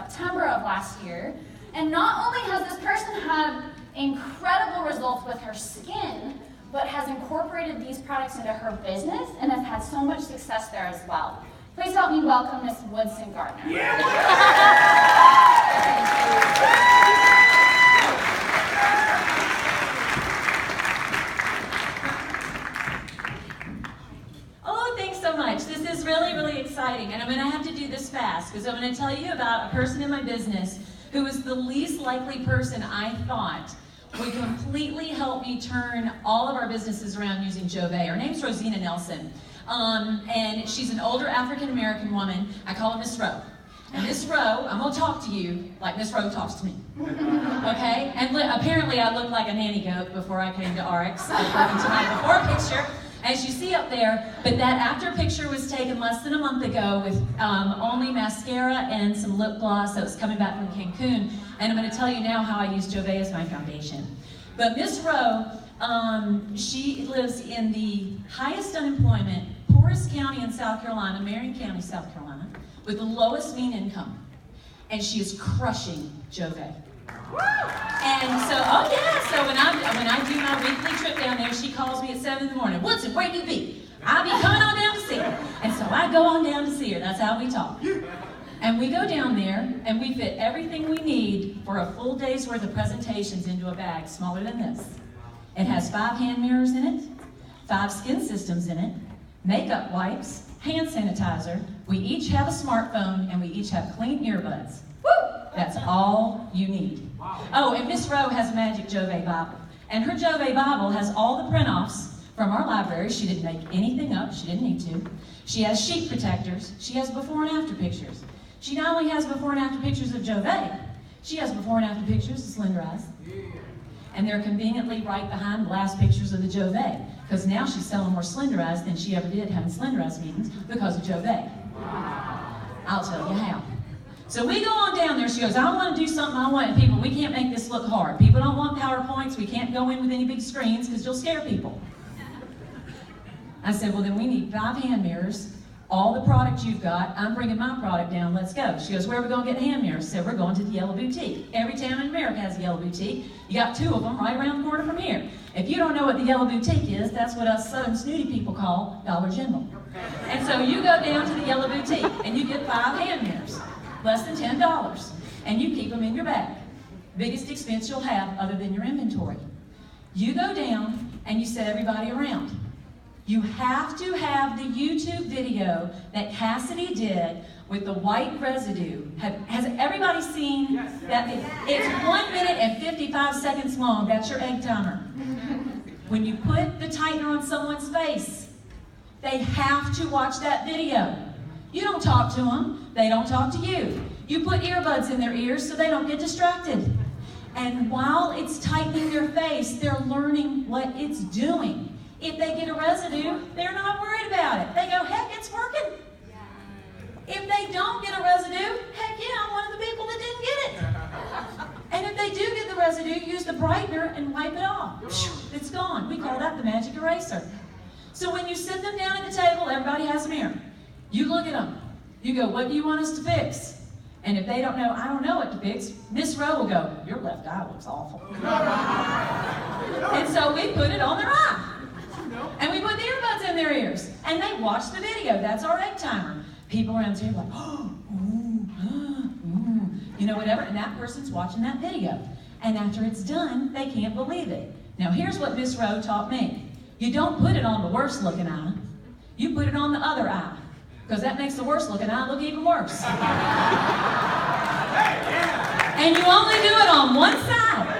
September of last year. And not only has this person had incredible results with her skin, but has incorporated these products into her business and has had so much success there as well. Please help me welcome Miss Woodson Gardner. Oh, thanks so much. This is really, really exciting. And I'm going to have to do this fast because I'm going to tell you about a person in my business who was the least likely person I thought would completely help me turn all of our businesses around using Jouve. Her name's Rosina Nelson. And she's an older African-American woman. I call her Miss Rowe. And Miss Rowe, I'm going to talk to you like Miss Rowe talks to me. Okay? And apparently I looked like a nanny goat before I came to RX, according to my before picture, as you see up there. But that after picture was taken less than a month ago with only mascara and some lip gloss that was coming back from Cancun. And I'm going to tell you now how I use Jouve as my foundation. But Miss Rowe, she lives in the highest unemployment, poorest county in South Carolina, Marion County, South Carolina, with the lowest mean income. And she is crushing Jouve. And so, oh yeah, so when I do my weekly trip down there, she calls me at 7 in the morning. Woodson, where you be? I'll be coming on down to see her. And so I go on down to see her. That's how we talk. And we go down there, and we fit everything we need for a full day's worth of presentations into a bag smaller than this. It has 5 hand mirrors in it, 5 skin systems in it, makeup wipes, hand sanitizer. We each have a smartphone, and we each have clean earbuds. Woo! That's all you need. Oh, and Miss Rowe has a magic Jouve Bible. And her Jouve Bible has all the print-offs from our library. She didn't make anything up. She didn't need to. She has sheet protectors. She has before and after pictures. She not only has before and after pictures of Jouve, she has before and after pictures of Slender Eyes. And they're conveniently right behind the last pictures of the Jouve, because now she's selling more Slender Eyes than she ever did having Slender Eyes meetings because of Jouve. I'll tell you how. So we go on down there. She goes, I want to do something. I want people. We can't make this look hard. People don't want PowerPoints. We can't go in with any big screens because you'll scare people. I said, well, then we need 5 hand mirrors. All the product you've got, I'm bringing my product down, let's go. She goes, where are we going to get hand mirrors? I said, we're going to the Yellow Boutique. Every town in America has a Yellow Boutique. You got 2 of them right around the corner from here. If you don't know what the Yellow Boutique is, that's what us Southern snooty people call Dollar General. And so you go down to the Yellow Boutique and you get 5 hand mirrors, less than $10, and you keep them in your bag. Biggest expense you'll have other than your inventory. You go down and you set everybody around. You have to have the YouTube video that Cassidy did with the white residue. Has everybody seen that? It's 1 minute and 55 seconds long. That's your egg timer. When you put the tightener on someone's face, they have to watch that video. You don't talk to them. They don't talk to you. You put earbuds in their ears so they don't get distracted. And while it's tightening their face, they're learning what it's doing. If they get a residue, they're not worried about it. They go, heck, it's working. If they don't get a residue, heck yeah, I'm one of the people that didn't get it. And if they do get the residue, use the brightener and wipe it off. It's gone. We call that the magic eraser. So when you sit them down at the table, everybody has a mirror. You look at them. You go, what do you want us to fix? And if they don't know, I don't know what to fix, Miss Rowe will go, your left eye looks awful. And so we put it on their eye. And we put the earbuds in their ears. And they watch the video. That's our egg timer. People around the table are like, oh, you know, whatever. And that person's watching that video. And after it's done, they can't believe it. Now, here's what Miss Rowe taught me. You don't put it on the worst looking eye. You put it on the other eye. Because that makes the worst looking eye look even worse. And you only do it on one side.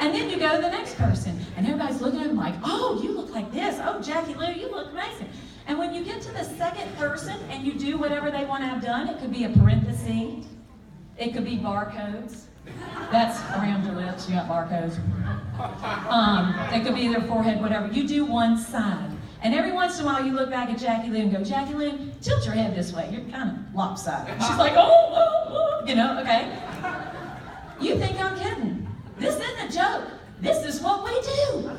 And then you go to the next person. And everybody's looking at them like, oh, you look like this. Oh, Jackie Lou, you look amazing. And when you get to the second person and you do whatever they want to have done, it could be a parenthesis. It could be barcodes. That's around your lips. You got barcodes. It could be their forehead, whatever. You do one side. And every once in a while you look back at Jackie Lou and go, Jackie Lou, tilt your head this way. You're kind of lopsided. She's like, oh, you know, okay. You think I'm kidding. This isn't a joke. This is what we do.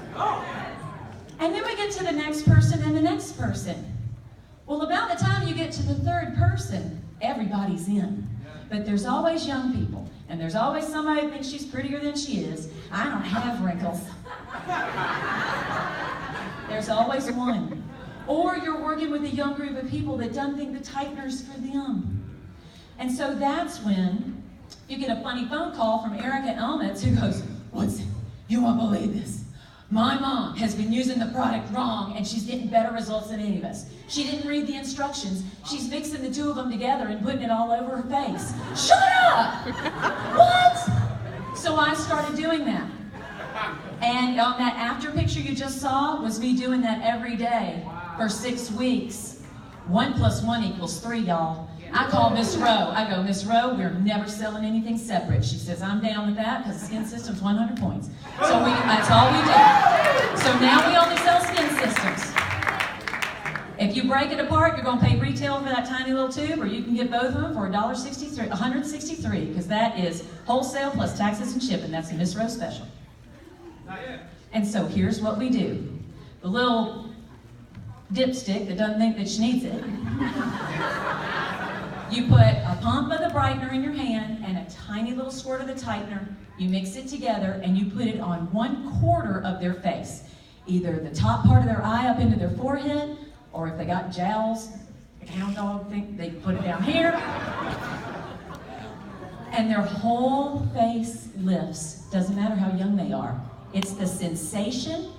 And then we get to the next person and the next person. Well, about the time you get to the third person, everybody's in. But there's always young people, and there's always somebody that thinks she's prettier than she is. I don't have wrinkles. There's always one. Or you're working with a young group of people that don't think the tightener's for them. And so that's when you get a funny phone call from Erica Elmitz who goes, Woodson, you won't believe this. My mom has been using the product wrong and she's getting better results than any of us. She didn't read the instructions. She's mixing the two of them together and putting it all over her face. Shut up! What? So I started doing that. And on that after picture you just saw was me doing that every day for 6 weeks. 1 + 1 = 3, y'all. I call Miss Rowe. I go, Miss Rowe, we're never selling anything separate. She says, I'm down with that because the skin system's 100 points. So that's all we do. So now we only sell skin systems. If you break it apart, you're going to pay retail for that tiny little tube, or you can get both of them for $163, because that is wholesale plus taxes and shipping. That's a Miss Rowe special. And so here's what we do. The little dipstick that doesn't think that she needs it. You put a pump of the brightener in your hand and a tiny little squirt of the tightener. You mix it together and you put it on 1/4 of their face. Either the top part of their eye up into their forehead, or if they got jowls, the hound dog thing, they put it down here. And their whole face lifts. Doesn't matter how young they are. It's the sensation,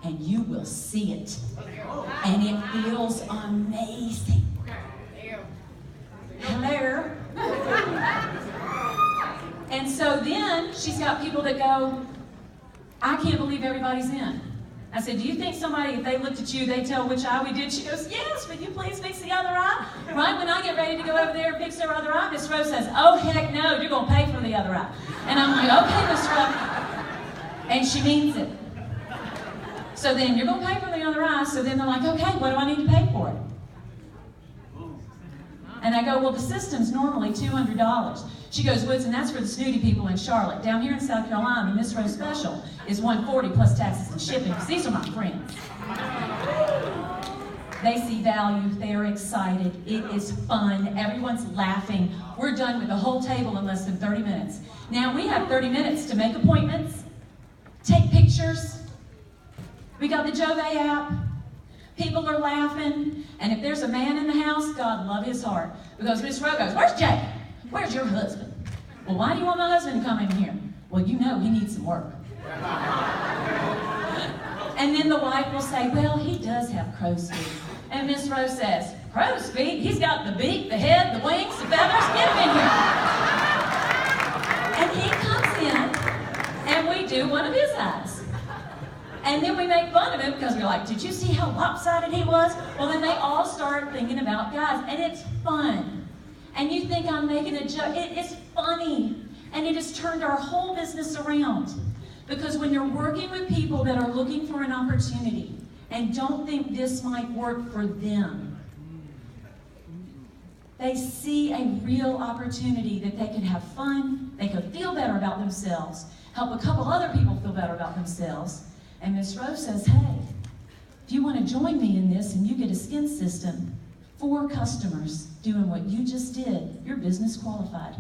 and you will see it. And it feels amazing. Hello. And so then she's got people that go, I can't believe everybody's in. I said, do you think somebody, if they looked at you, they'd tell which eye we did? She goes, yes, would you please fix the other eye? Right when I get ready to go over there and fix their other eye, Miss Rowe says, oh, heck no, you're going to pay for the other eye. And I'm like, okay, Miss Rowe. And she means it. So then you're going to pay for the other eye. So then they're like, okay, what do I need to pay for it? And I go, well, the system's normally $200. She goes, Woodson, that's for the snooty people in Charlotte. Down here in South Carolina, the Miss Rowe special is $140 plus taxes and shipping, because these are my friends. They see value, they're excited, it is fun, everyone's laughing. We're done with the whole table in less than 30 minutes. Now we have 30 minutes to make appointments, take pictures. We got the Jouve app. People are laughing, and if there's a man in the house, God love his heart. Because Miss Rowe goes, where's Jay? Where's your husband? Well, why do you want my husband to come in here? Well, you know he needs some work. And then the wife will say, well, he does have crow's feet. And Miss Rowe says, crow's feet? He's got the beak, the head, the wings, the feathers. Get him in here. And he comes in, and we do one of his eyes. And then we make fun of him because we're like, did you see how lopsided he was? Well, then they all start thinking about guys, and it's fun. And you think I'm making a joke. It is funny. And it has turned our whole business around. Because when you're working with people that are looking for an opportunity and don't think this might work for them, they see a real opportunity that they can have fun, they could feel better about themselves, help a couple other people feel better about themselves. And Miss Rowe says, hey, if you want to join me in this and you get a skin system, 4 customers doing what you just did, you're business qualified.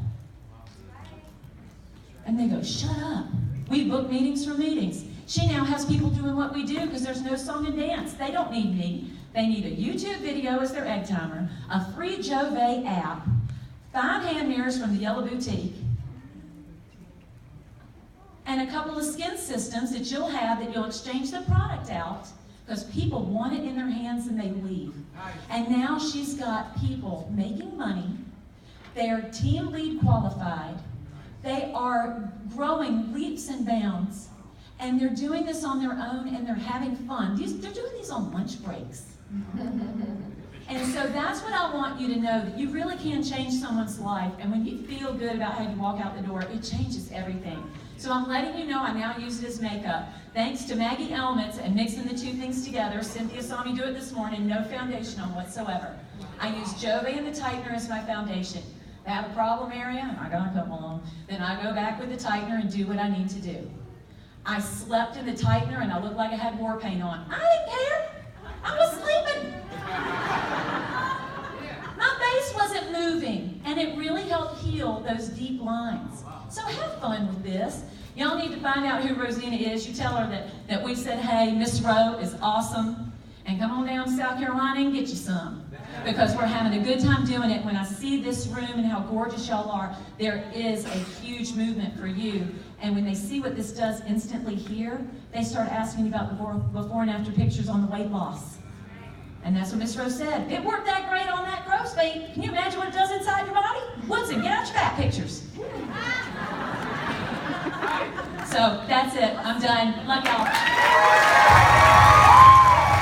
And they go, shut up. We book meetings for meetings. She now has people doing what we do because there's no song and dance. They don't need me. They need a YouTube video as their egg timer, a free Jouve app, 5 hand mirrors from the Yellow Boutique, and a couple of skin systems that you'll have that you'll exchange the product out because people want it in their hands and they leave. And now she's got people making money. They're team lead qualified. They are growing leaps and bounds. And they're doing this on their own and they're having fun. They're doing these on lunch breaks. And so that's what I want you to know, that you really can change someone's life. And when you feel good about how you walk out the door, it changes everything. So I'm letting you know I now use it as makeup. Thanks to Maggie Elmitz and mixing the 2 things together. Cynthia saw me do it this morning, no foundation on whatsoever. I use Jouve and the tightener as my foundation. If I have a problem area, and I gotta come along, then I go back with the tightener and do what I need to do. I slept in the tightener and I looked like I had war paint on. I didn't care. I was sleeping. My face wasn't moving. And it really helped heal those deep lines. So have fun with this. Y'all need to find out who Rosina is. You tell her that we said, hey, Miss Rowe is awesome. And come on down to South Carolina and get you some. Because we're having a good time doing it. When I see this room and how gorgeous y'all are, there is a huge movement for you. And when they see what this does instantly here, they start asking you about the before and after pictures on the weight loss. And that's what Miss Rose said. It worked that great on that crow's feet. Can you imagine what it does inside your body? Woodson, get out your fat pictures. So that's it. I'm done. Love y'all.